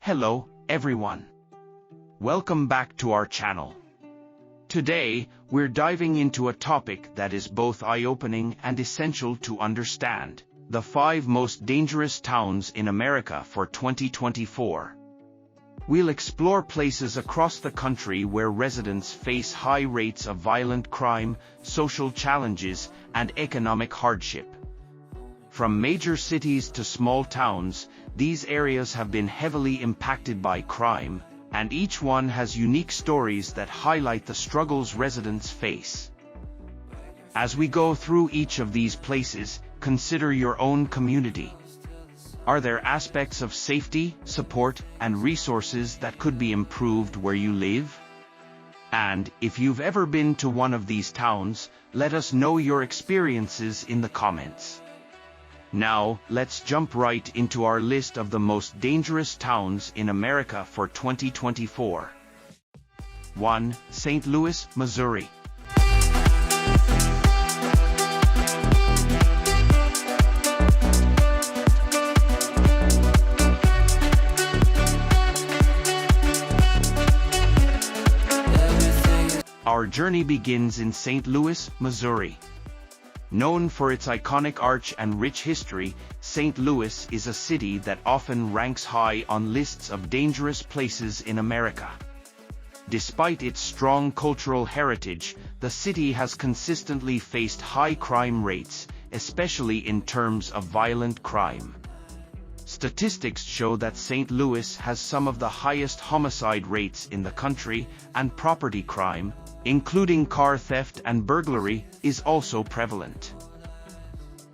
Hello, everyone. Welcome back to our channel. Today, we're diving into a topic that is both eye-opening and essential to understand: the 5 most dangerous towns in America for 2024. We'll explore places across the country where residents face high rates of violent crime, social challenges, and economic hardship. From major cities to small towns, these areas have been heavily impacted by crime, and each one has unique stories that highlight the struggles residents face. As we go through each of these places, consider your own community. Are there aspects of safety, support, and resources that could be improved where you live? And if you've ever been to one of these towns, let us know your experiences in the comments. Now, let's jump right into our list of the most dangerous towns in America for 2024. 1. St. Louis, Missouri. Our journey begins in St. Louis, Missouri. Known for its iconic arch and rich history, St. Louis is a city that often ranks high on lists of dangerous places in America. Despite its strong cultural heritage, the city has consistently faced high crime rates, especially in terms of violent crime. Statistics show that St. Louis has some of the highest homicide rates in the country, and property crime, including car theft and burglary, is also prevalent.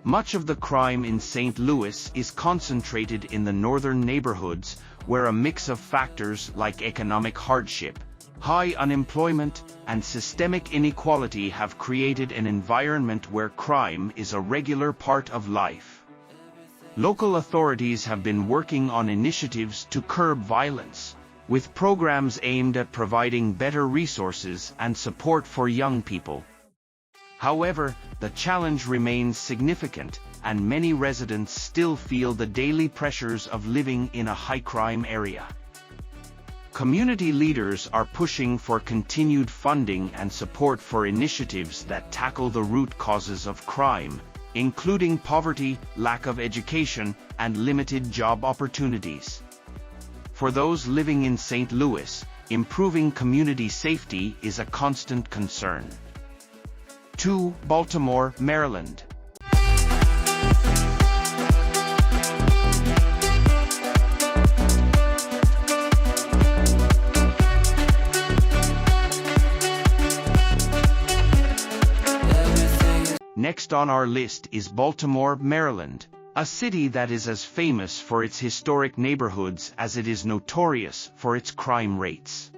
Much of the crime in St. Louis is concentrated in the northern neighborhoods, where a mix of factors like economic hardship, high unemployment, and systemic inequality have created an environment where crime is a regular part of life. Local authorities have been working on initiatives to curb violence, with programs aimed at providing better resources and support for young people. However, the challenge remains significant, and many residents still feel the daily pressures of living in a high-crime area. Community leaders are pushing for continued funding and support for initiatives that tackle the root causes of crime, including poverty, lack of education, and limited job opportunities. For those living in St. Louis, improving community safety is a constant concern. 2. Baltimore, Maryland. Next on our list is Baltimore, Maryland, a city that is as famous for its historic neighborhoods as it is notorious for its crime rates.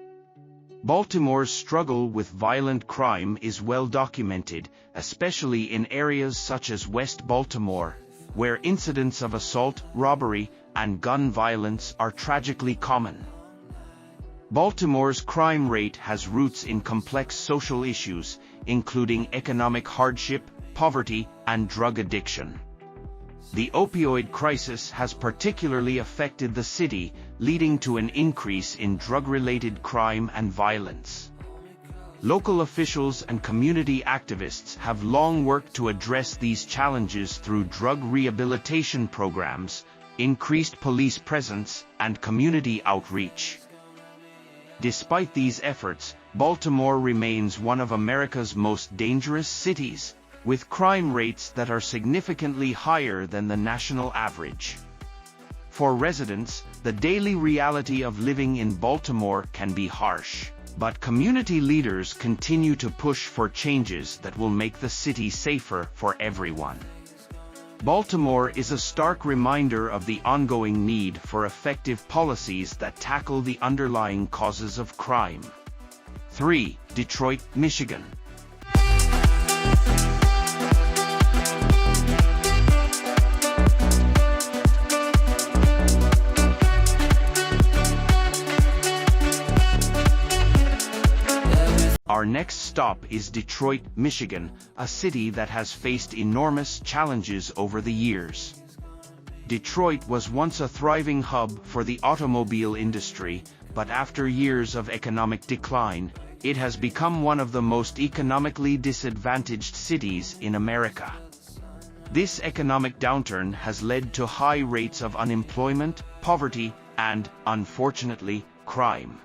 Baltimore's struggle with violent crime is well documented, especially in areas such as West Baltimore, where incidents of assault, robbery, and gun violence are tragically common. Baltimore's crime rate has roots in complex social issues, including economic hardship, poverty, and drug addiction. The opioid crisis has particularly affected the city, leading to an increase in drug-related crime and violence. Local officials and community activists have long worked to address these challenges through drug rehabilitation programs, increased police presence, and community outreach. Despite these efforts, Baltimore remains one of America's most dangerous cities, with crime rates that are significantly higher than the national average. For residents, the daily reality of living in Baltimore can be harsh, but community leaders continue to push for changes that will make the city safer for everyone. Baltimore is a stark reminder of the ongoing need for effective policies that tackle the underlying causes of crime. 3. Detroit, Michigan. Our next stop is Detroit, Michigan, a city that has faced enormous challenges over the years. Detroit was once a thriving hub for the automobile industry, but after years of economic decline, it has become one of the most economically disadvantaged cities in America. This economic downturn has led to high rates of unemployment, poverty, and, unfortunately, crime.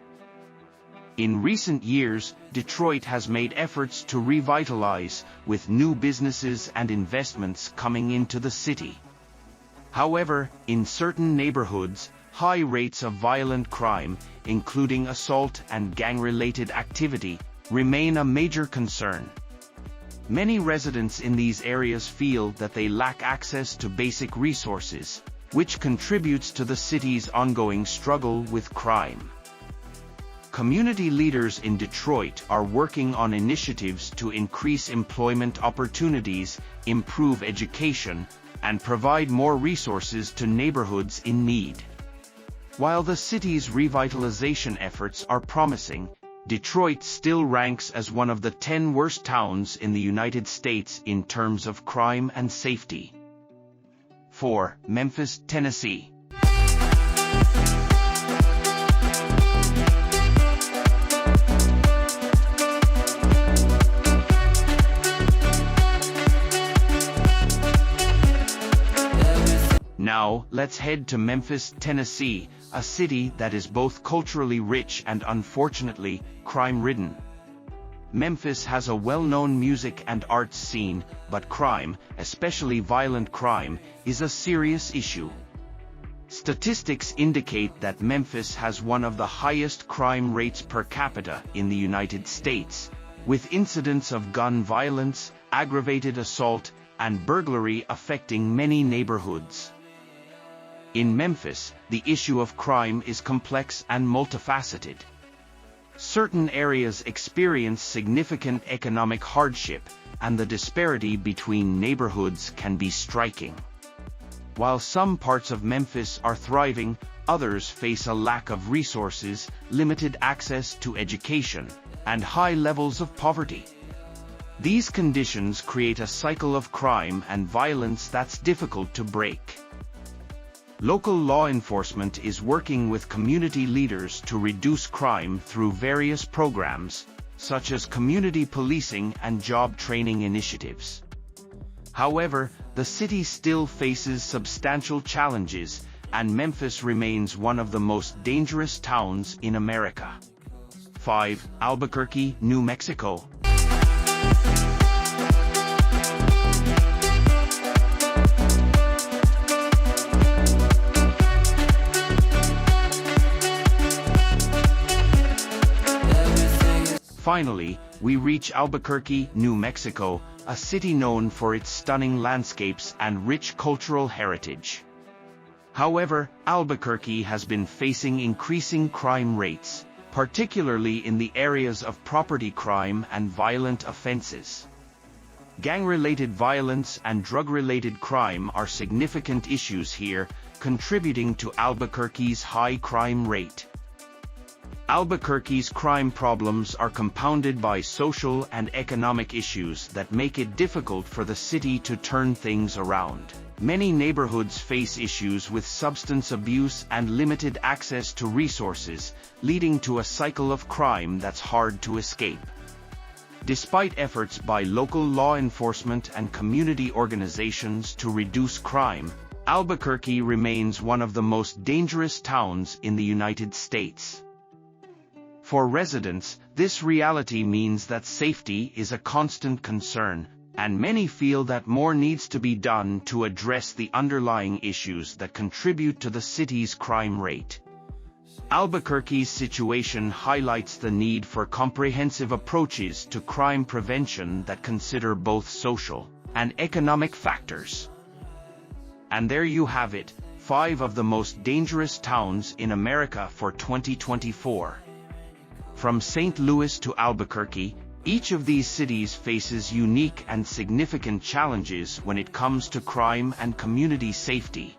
In recent years, Detroit has made efforts to revitalize, with new businesses and investments coming into the city. However, in certain neighborhoods, high rates of violent crime, including assault and gang-related activity, remain a major concern. Many residents in these areas feel that they lack access to basic resources, which contributes to the city's ongoing struggle with crime. Community leaders in Detroit are working on initiatives to increase employment opportunities, improve education, and provide more resources to neighborhoods in need. While the city's revitalization efforts are promising, Detroit still ranks as one of the 10 worst towns in the United States in terms of crime and safety. 4. Memphis, Tennessee. Now, let's head to Memphis, Tennessee, a city that is both culturally rich and unfortunately, crime-ridden. Memphis has a well-known music and arts scene, but crime, especially violent crime, is a serious issue. Statistics indicate that Memphis has one of the highest crime rates per capita in the United States, with incidents of gun violence, aggravated assault, and burglary affecting many neighborhoods. In Memphis, the issue of crime is complex and multifaceted. Certain areas experience significant economic hardship, and the disparity between neighborhoods can be striking. While some parts of Memphis are thriving, others face a lack of resources, limited access to education, and high levels of poverty. These conditions create a cycle of crime and violence that's difficult to break. Local law enforcement is working with community leaders to reduce crime through various programs, such as community policing and job training initiatives. However, the city still faces substantial challenges, and Memphis remains one of the most dangerous towns in America. 5. Albuquerque, New Mexico. Finally, we reach Albuquerque, New Mexico, a city known for its stunning landscapes and rich cultural heritage. However, Albuquerque has been facing increasing crime rates, particularly in the areas of property crime and violent offenses. Gang-related violence and drug-related crime are significant issues here, contributing to Albuquerque's high crime rate. Albuquerque's crime problems are compounded by social and economic issues that make it difficult for the city to turn things around. Many neighborhoods face issues with substance abuse and limited access to resources, leading to a cycle of crime that's hard to escape. Despite efforts by local law enforcement and community organizations to reduce crime, Albuquerque remains one of the most dangerous towns in the United States. For residents, this reality means that safety is a constant concern, and many feel that more needs to be done to address the underlying issues that contribute to the city's crime rate. Albuquerque's situation highlights the need for comprehensive approaches to crime prevention that consider both social and economic factors. And there you have it, 5 of the most dangerous towns in America for 2024. From St. Louis to Albuquerque, each of these cities faces unique and significant challenges when it comes to crime and community safety.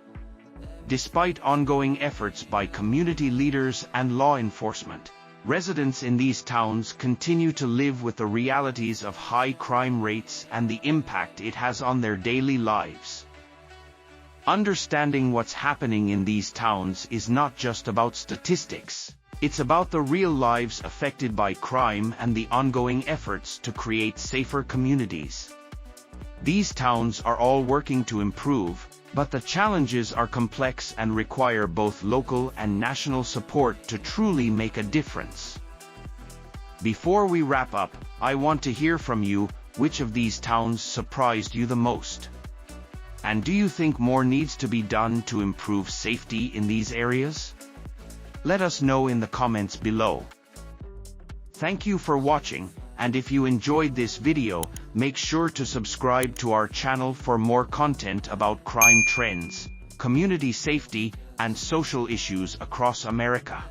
Despite ongoing efforts by community leaders and law enforcement, residents in these towns continue to live with the realities of high crime rates and the impact it has on their daily lives. Understanding what's happening in these towns is not just about statistics. It's about the real lives affected by crime and the ongoing efforts to create safer communities. These towns are all working to improve, but the challenges are complex and require both local and national support to truly make a difference. Before we wrap up, I want to hear from you. Which of these towns surprised you the most? And do you think more needs to be done to improve safety in these areas? Let us know in the comments below. Thank you for watching, and if you enjoyed this video, make sure to subscribe to our channel for more content about crime trends, community safety, and social issues across America.